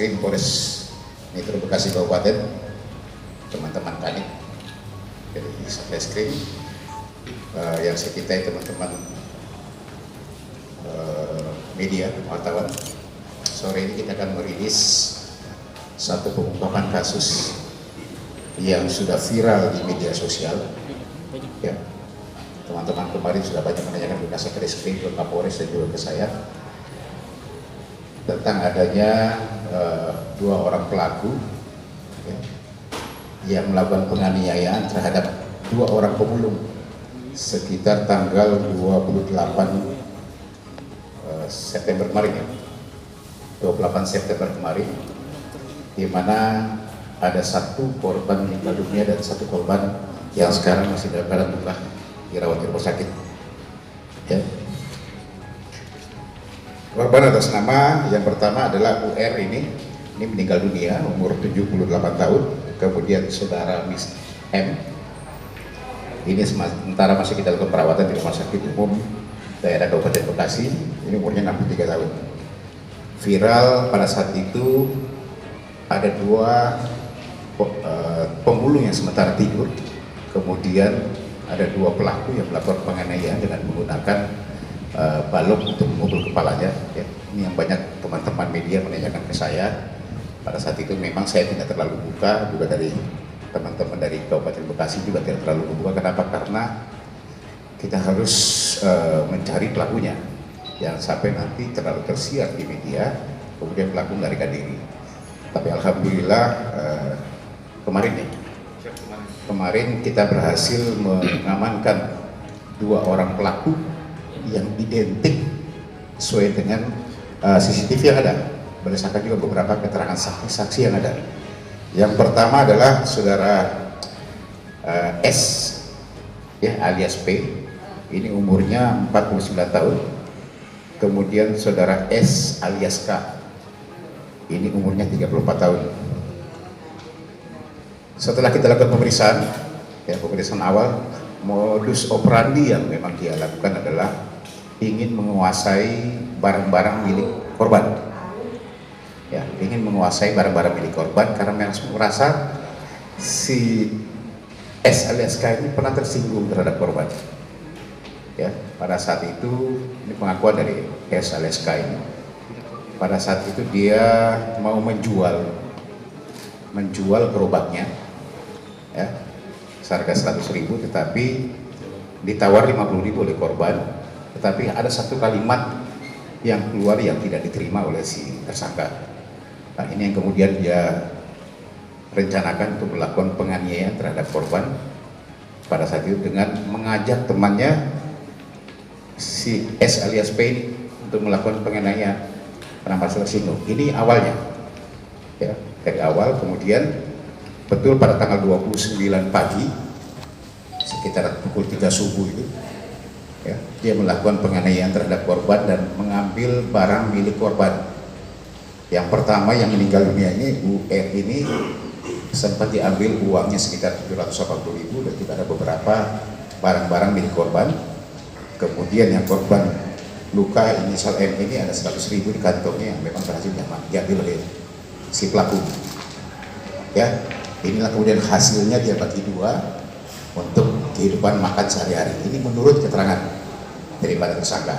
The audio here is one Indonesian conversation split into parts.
Satreskrim Polres Metro Bekasi Kabupaten, teman-teman Kanit dari Satreskrim, yang saya cintai teman-teman media, wartawan. Sore ini kita akan merilis satu pengungkapan kasus yang sudah viral di media sosial. Ya, teman-teman kemarin sudah banyak menanyakan ke Satreskrim, ke Kapolres dan juga ke saya tentang adanya dua orang pelaku ya, yang melakukan penganiayaan terhadap dua orang pemulung sekitar tanggal 28 September kemarin ya, 28 September kemarin, di mana ada satu korban meninggal dunia dan satu korban yang sekarang masih dalam keadaan luka dirawat di rumah sakit. Ya. Korban atas nama yang pertama adalah UR ini meninggal dunia, umur 78 tahun. Kemudian saudara Miss M ini sementara masih kita lakukan perawatan di rumah sakit umum daerah Kabupaten Bekasi, ini umurnya 63 tahun. Viral pada saat itu ada dua pemulung yang sementara tidur, kemudian ada dua pelaku yang melakukan penganiayaan dengan menggunakan balok untuk memukul kepalanya. Ya. Ini yang banyak teman-teman media menanyakan ke saya. Pada saat itu memang saya tidak terlalu buka, juga dari teman-teman dari Kabupaten Bekasi juga tidak terlalu buka. Kenapa? Karena kita harus mencari pelakunya, yang sampai nanti terlalu tersiar di media, kemudian pelaku melarikan diri. Tapi alhamdulillah kemarin kita berhasil mengamankan dua orang pelaku yang identik sesuai dengan CCTV yang ada, berdasarkan juga beberapa keterangan saksi-saksi yang ada. Yang pertama adalah saudara S ya, alias P, ini umurnya 49 tahun. Kemudian saudara S alias K, ini umurnya 34 tahun. Setelah kita lakukan pemeriksaan, ya, pemeriksaan awal, modus operandi yang memang dia lakukan adalah ingin menguasai barang-barang milik korban. Ya, ingin menguasai barang-barang milik korban karena memang merasa si S alias K ini pernah tersinggung terhadap korban. Ya, pada saat itu, ini pengakuan dari S alias K ini. Pada saat itu dia mau menjual gerobaknya, ya, seharga 100.000, tetapi ditawar 50.000 oleh korban. Tetapi ada satu kalimat yang keluar yang tidak diterima oleh si tersangka. Nah, ini yang kemudian dia rencanakan untuk melakukan penganiayaan terhadap korban pada saat itu dengan mengajak temannya si S alias P ini untuk melakukan penganiayaan karena masalah tersinggung. Ini awalnya, ya, dari awal. Kemudian betul pada tanggal 29 pagi sekitar pukul 3 subuh itu, ya, dia melakukan penganiayaan terhadap korban dan mengambil barang milik korban. Yang pertama yang meninggal dunia ini, UR ini, sempat diambil uangnya sekitar 780.000 dan juga ada beberapa barang-barang milik korban. Kemudian yang korban luka inisial M ini ada 100.000 di kantongnya yang memang berhasil diambil oleh si pelaku. Ya, inilah kemudian hasilnya dia bagi dua untuk kehidupan makan sehari-hari. Ini menurut keterangan daripada tersangka.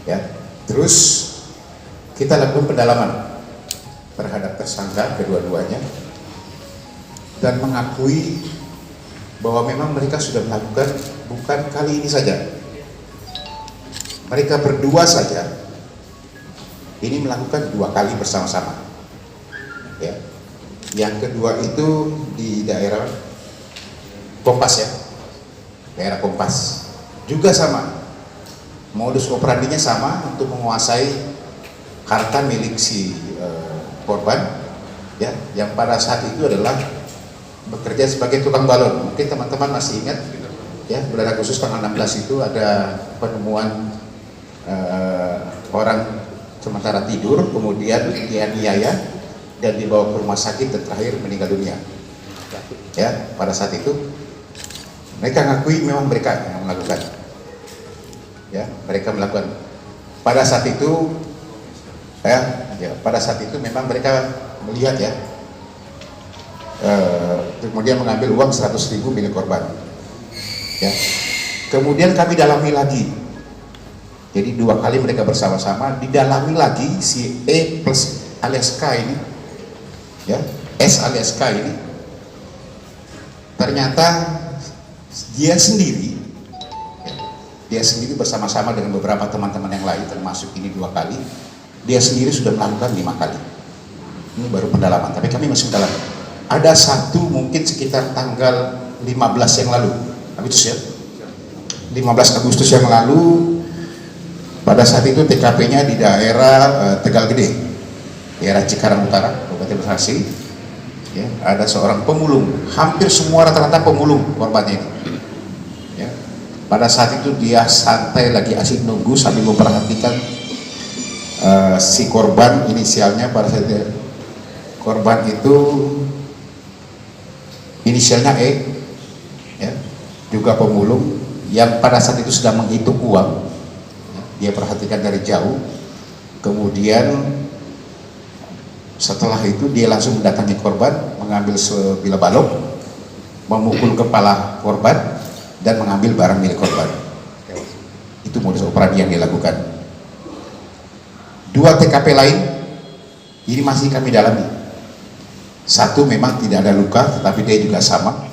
Ya, terus kita lakukan pendalaman terhadap tersangka kedua-duanya dan mengakui bahwa memang mereka sudah melakukan bukan kali ini saja. Mereka berdua saja ini melakukan 2 kali bersama-sama. Ya. Yang kedua itu di daerah Kompas ya, daerah Kompas juga sama. Modus operandinya sama untuk menguasai harta milik si korban, ya, yang pada saat itu adalah bekerja sebagai tukang balon. Mungkin teman-teman masih ingat, ya, bulan Agustus tanggal 16 itu ada penemuan orang sementara tidur, kemudian dianiaya dan dibawa ke rumah sakit dan terakhir meninggal dunia. Ya, pada saat itu mereka ngakui memang mereka yang melakukan. Ya, mereka melakukan. Pada saat itu, ya, Ya, pada saat itu memang mereka melihat ya, kemudian mengambil uang 100.000 milik korban. Ya. Kemudian kami dalami lagi. Jadi 2 kali mereka bersama-sama didalami lagi si E plus alias K ini, ya, S alias K ini. Ternyata dia sendiri bersama-sama dengan beberapa teman-teman yang lain, termasuk ini 2 kali, dia sendiri sudah melakukan 5 kali. Ini baru pendalaman, tapi kami masih mendalami. Ada satu mungkin sekitar tanggal 15 yang lalu, Agustus ya, 15 Agustus yang lalu. Pada saat itu TKP-nya di daerah Tegal Gede, daerah Cikarang Utara, Kabupaten Bekasi. Ya, ada seorang pemulung, hampir semua rata-rata pemulung korbannya ini. Ya. Pada saat itu dia santai lagi asik nunggu sambil memperhatikan si korban, inisialnya pada saat itu, korban itu inisialnya E, ya, juga pemulung yang pada saat itu sedang menghitung uang. Dia perhatikan dari jauh, kemudian setelah itu dia langsung mendatangi korban, mengambil sebilah balok, memukul kepala korban, dan mengambil barang milik korban. Itu modus operandi yang dilakukan. 2 TKP lain ini masih kami dalami. Satu memang tidak ada luka, tetapi dia juga sama,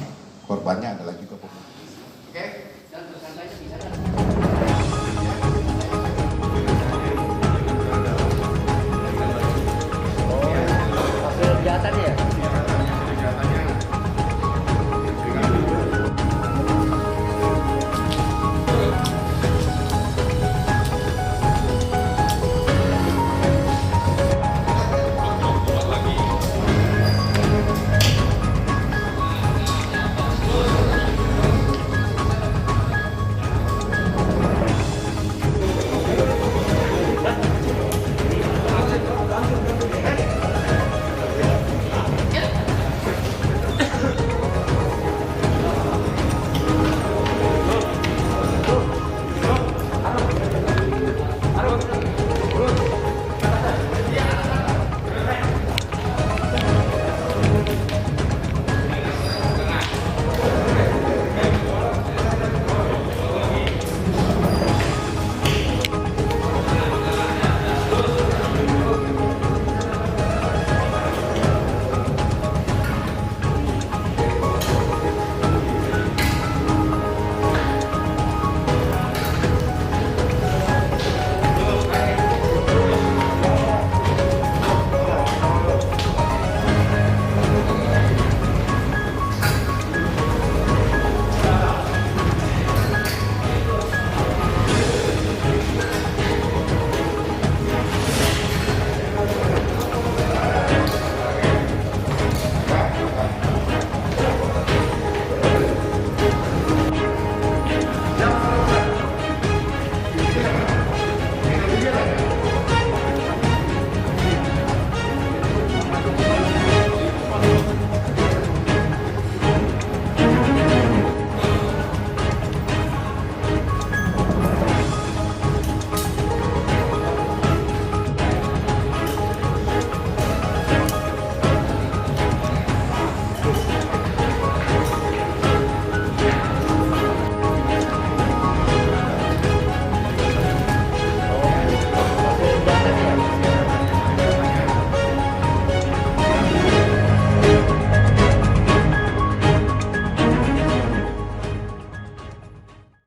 korbannya